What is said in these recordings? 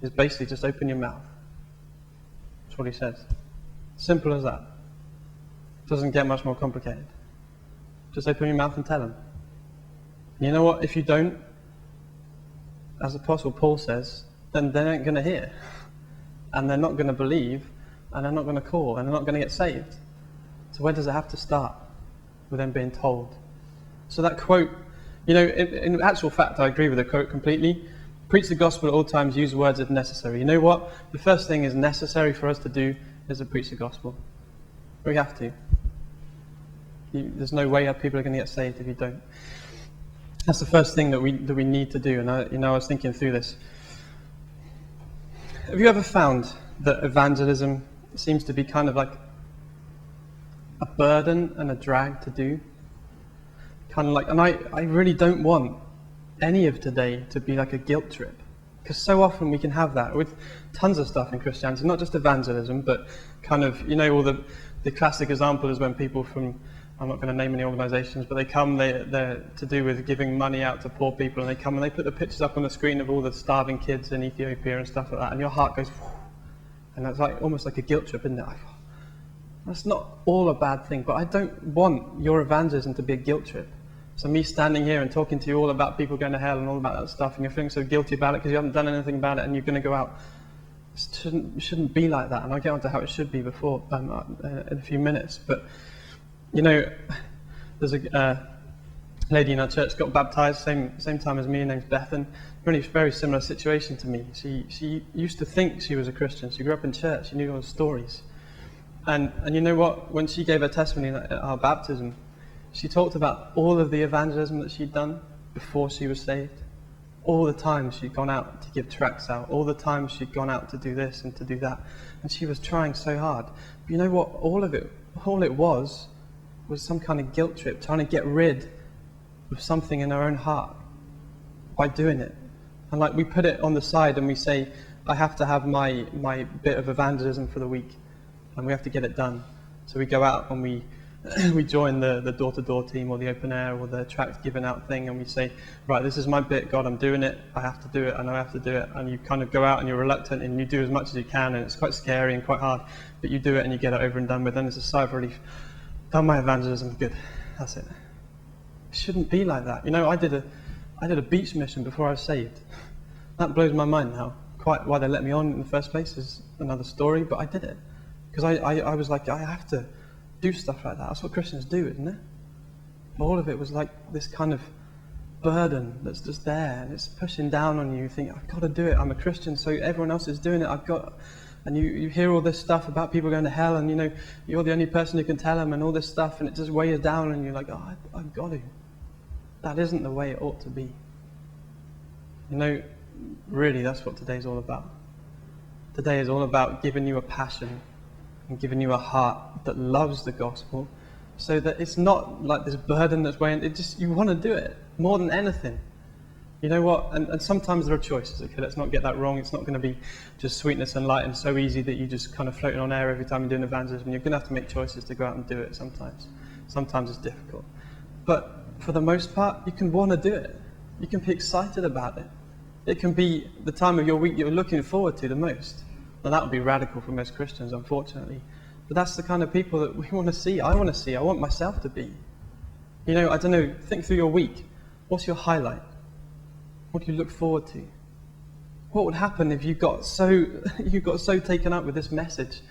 is basically just open your mouth. That's what he says. Simple as that. Doesn't get much more complicated. Just open your mouth and tell them. You know what? If you don't, as Apostle Paul says, then they ain't going to hear. And they're not going to believe, and they're not going to call, and they're not going to get saved. So where does it have to start? With them being told. So that quote, in actual fact, I agree with the quote completely. Preach the gospel at all times, use words if necessary. You know what? The first thing is necessary for us to do is to preach the gospel. We have to. There's no way people are going to get saved if you don't. That's the first thing that we need to do. And I was thinking through this. Have you ever found that evangelism seems to be kind of like a burden and a drag to do? Kind of like, and I really don't want any of today to be like a guilt trip. Because so often we can have that with tons of stuff in Christianity, not just evangelism, but kind of, all the classic example is when people from, I'm not going to name any organisations, but they come, they're to do with giving money out to poor people, and they come and they put the pictures up on the screen of all the starving kids in Ethiopia and stuff like that, and your heart goes, whew, and that's like almost like a guilt trip, isn't it? That's not all a bad thing, but I don't want your evangelism to be a guilt trip. So me standing here and talking to you all about people going to hell and all about that stuff, and you're feeling so guilty about it because you haven't done anything about it, and you're going to go out. It shouldn't be like that, and I'll get on to how it should be before in a few minutes. But there's a lady in our church got baptized same time as me. Her name's Bethan. Really very similar situation to me. She used to think she was a Christian. She grew up in church. She knew all the stories. And you know what? When she gave her testimony at our baptism, she talked about all of the evangelism that she'd done before she was saved. All the times she'd gone out to give tracts out. All the times she'd gone out to do this and to do that. And she was trying so hard. But you know what? All it was some kind of guilt trip, trying to get rid of something in her own heart by doing it. And like we put it on the side and we say, I have to have my bit of evangelism for the week. And we have to get it done. So we go out and we join the door-to-door team or the open air or the tract giving out thing, and we say, right, this is my bit, God, I'm doing it, I have to do it, I know I have to do it. And you kind of go out and you're reluctant and you do as much as you can, and it's quite scary and quite hard, but you do it and you get it over and done with. Then it's a sigh of relief. Done my evangelism, good, that's it. It shouldn't be like that. I did a beach mission before I was saved. That blows my mind now. Quite why they let me on in the first place is another story, but I did it. Because I was like, I have to do stuff like that. That's what Christians do, isn't it? All of it was like this kind of burden that's just there, and it's pushing down on you. You think, I've got to do it. I'm a Christian, so everyone else is doing it. And you hear all this stuff about people going to hell, and you're the only person who can tell them, and all this stuff, and it just weighs down, and you're like, oh, I've got to. That isn't the way it ought to be. Really, that's what today's all about. Today is all about giving you a passion and giving you a heart that loves the gospel, so that it's not like this burden that's weighing. You want to do it more than anything. You know what? And sometimes there are choices. Okay, let's not get that wrong. It's not going to be just sweetness and light and so easy that you just kind of floating on air every time you're doing evangelism. You're going to have to make choices to go out and do it sometimes. Sometimes it's difficult. But for the most part, you can want to do it. You can be excited about it. It can be the time of your week you're looking forward to the most. Now that would be radical for most Christians, unfortunately. But that's the kind of people that we want to see. I want to see. I want myself to be. I don't know, think through your week. What's your highlight? What do you look forward to? What would happen if you got so taken up with this message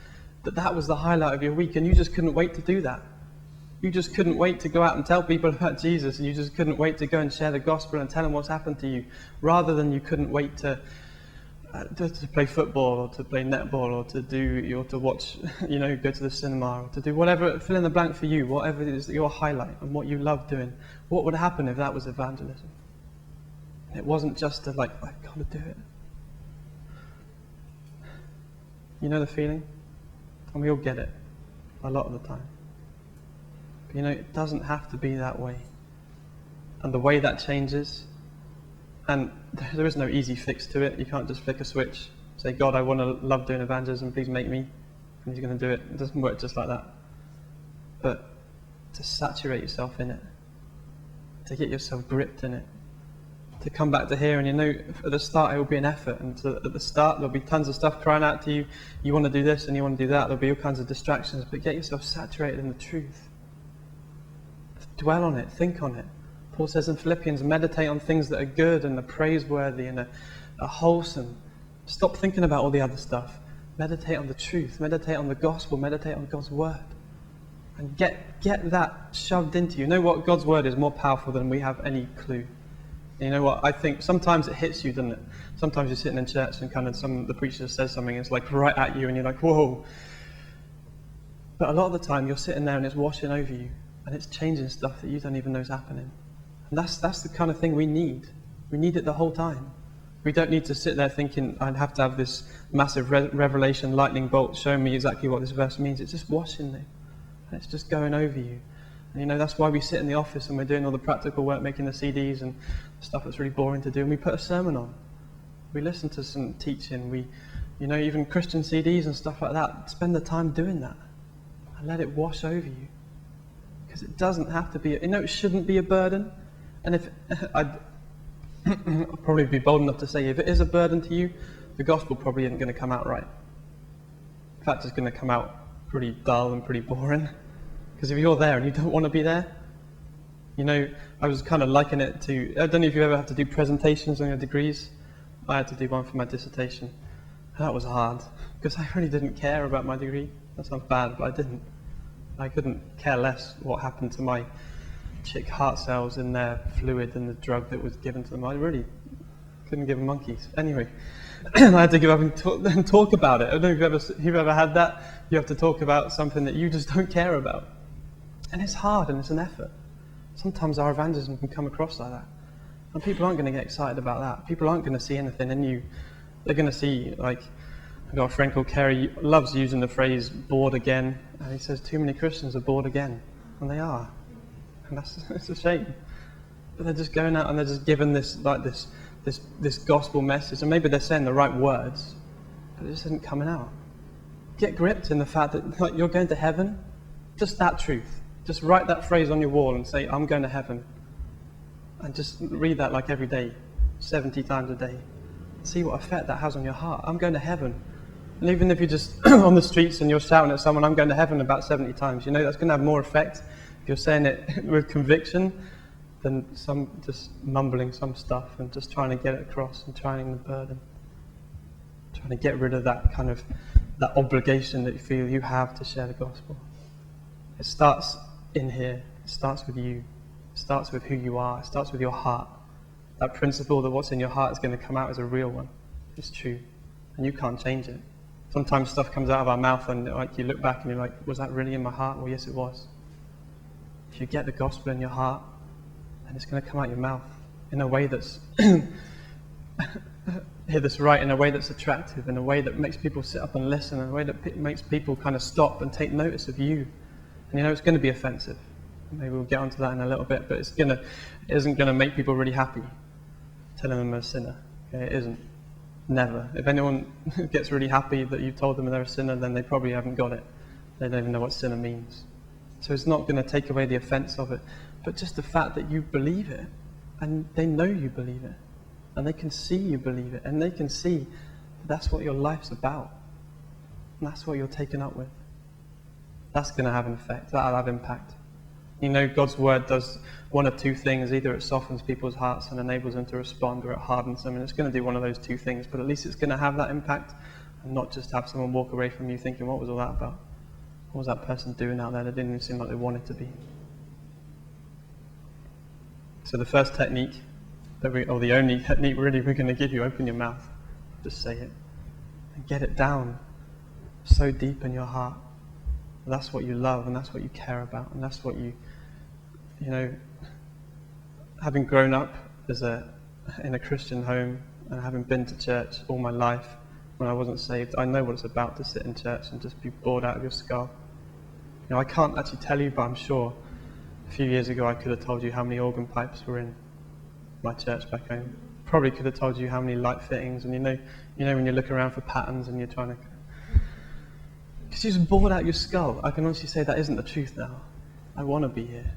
that was the highlight of your week, and you just couldn't wait to do that? You just couldn't wait to go out and tell people about Jesus, and you just couldn't wait to go and share the gospel and tell them what's happened to you, rather than you couldn't wait to play football or to play netball or to watch, go to the cinema or to do whatever, fill in the blank for you, whatever it is your highlight and what you love doing. What would happen if that was evangelism? It wasn't just I've got to do it. You know the feeling? And we all get it a lot of the time. But it doesn't have to be that way. And the way that changes, and there is no easy fix to it. You can't just flick a switch, say, God, I want to love doing evangelism, please make me. And he's going to do it. It doesn't work just like that. But to saturate yourself in it, to get yourself gripped in it, to come back to here, and you know at the start it will be an effort, and at the start there'll be tons of stuff crying out to you. You want to do this and you want to do that. There'll be all kinds of distractions, but get yourself saturated in the truth. Dwell on it, think on it. Paul says in Philippians, meditate on things that are good and are praiseworthy and are wholesome. Stop thinking about all the other stuff. Meditate on the truth, meditate on the gospel, meditate on God's word. And get that shoved into you. You know what? God's word is more powerful than we have any clue. You know what? I think sometimes it hits you, doesn't it? Sometimes you're sitting in church and kind of the preacher says something, it's like right at you and you're like, whoa. But a lot of the time you're sitting there and it's washing over you and it's changing stuff that you don't even know is happening. And that's the kind of thing we need. We need it the whole time. We don't need to sit there thinking, I'd have to have this massive revelation lightning bolt showing me exactly what this verse means. It's just washing me. And it's just going over you. And you know, that's why we sit in the office and we're doing all the practical work, making the CDs and stuff that's really boring to do. And we put a sermon on. We listen to some teaching. We, you know, even Christian CDs and stuff like that. Spend the time doing that. And let it wash over you. Because it doesn't have to be, you know, it shouldn't be a burden. And if, I'll probably be bold enough to say, if it is a burden to you, the gospel probably isn't going to come out right. In fact, it's going to come out pretty dull and pretty boring. Because if you're there and you don't want to be there, you know, I was kind of liking it to, I don't know if you ever have to do presentations on your degrees. I had to do one for my dissertation. And that was hard, because I really didn't care about my degree. That sounds bad, but I didn't. I couldn't care less what happened to my chick heart cells in their fluid and the drug that was given to them. I really couldn't give a monkeys. Anyway, I had to give up and talk about it. I don't know if you've ever had that. You have to talk about something that you just don't care about. And it's hard and it's an effort. Sometimes our evangelism can come across like that. And people aren't going to get excited about that. People aren't going to see anything in you. They're going to see, like, I've got a friend called Kerry, he loves using the phrase bored again. And he says too many Christians are bored again. And they are. And it's a shame. But they're just going out and they're just giving this gospel message. And maybe they're saying the right words, but it just isn't coming out. Get gripped in the fact that, like, you're going to heaven. Just that truth. Just write that phrase on your wall and say, I'm going to heaven. And just read that like every day, 70 times a day. See what effect that has on your heart. I'm going to heaven. And even if you're just on the streets and you're shouting at someone, I'm going to heaven about 70 times, you know that's going to have more effect if you're saying it with conviction than some just mumbling some stuff and just trying to get it across and trying the burden. Trying to get rid of that kind of, that obligation that you feel you have to share the gospel. It starts in here. It starts with you. It starts with who you are. It starts with your heart. That principle that what's in your heart is going to come out as a real one. It's true. And you can't change it. Sometimes stuff comes out of our mouth and like you look back and you're like, was that really in my heart? Well, yes, it was. If you get the gospel in your heart, then it's going to come out your mouth in a way that's hear this right, in a way that's attractive, in a way that makes people sit up and listen, in a way that makes people kind of stop and take notice of you. And you know, it's going to be offensive. Maybe we'll get onto that in a little bit, but it isn't going to make people really happy telling them they're a sinner. Okay? It isn't. Never. If anyone gets really happy that you've told them they're a sinner, then they probably haven't got it. They don't even know what sinner means. So it's not going to take away the offense of it, but just the fact that you believe it, and they know you believe it, and they can see you believe it, and they can see that that's what your life's about, and that's what you're taken up with. That's going to have an effect. That'll have impact. You know, God's word does one of two things. Either it softens people's hearts and enables them to respond, or it hardens them. And it's going to do one of those two things. But at least it's going to have that impact and not just have someone walk away from you thinking, what was all that about? What was that person doing out there that didn't even seem like they wanted to be? So the first technique, or the only technique really we're going to give you, open your mouth. Just say it. And get it down so deep in your heart. That's what you love, and that's what you care about, and that's what you know, having grown up in a Christian home and having been to church all my life when I wasn't saved, I know what it's about to sit in church and just be bored out of your skull. You know, I can't actually tell you, but I'm sure a few years ago I could have told you how many organ pipes were in my church back home. Probably could have told you how many light fittings, and you know when you look around for patterns and you're trying to, because you're just bored out your skull. I can honestly say that isn't the truth now. I want to be here.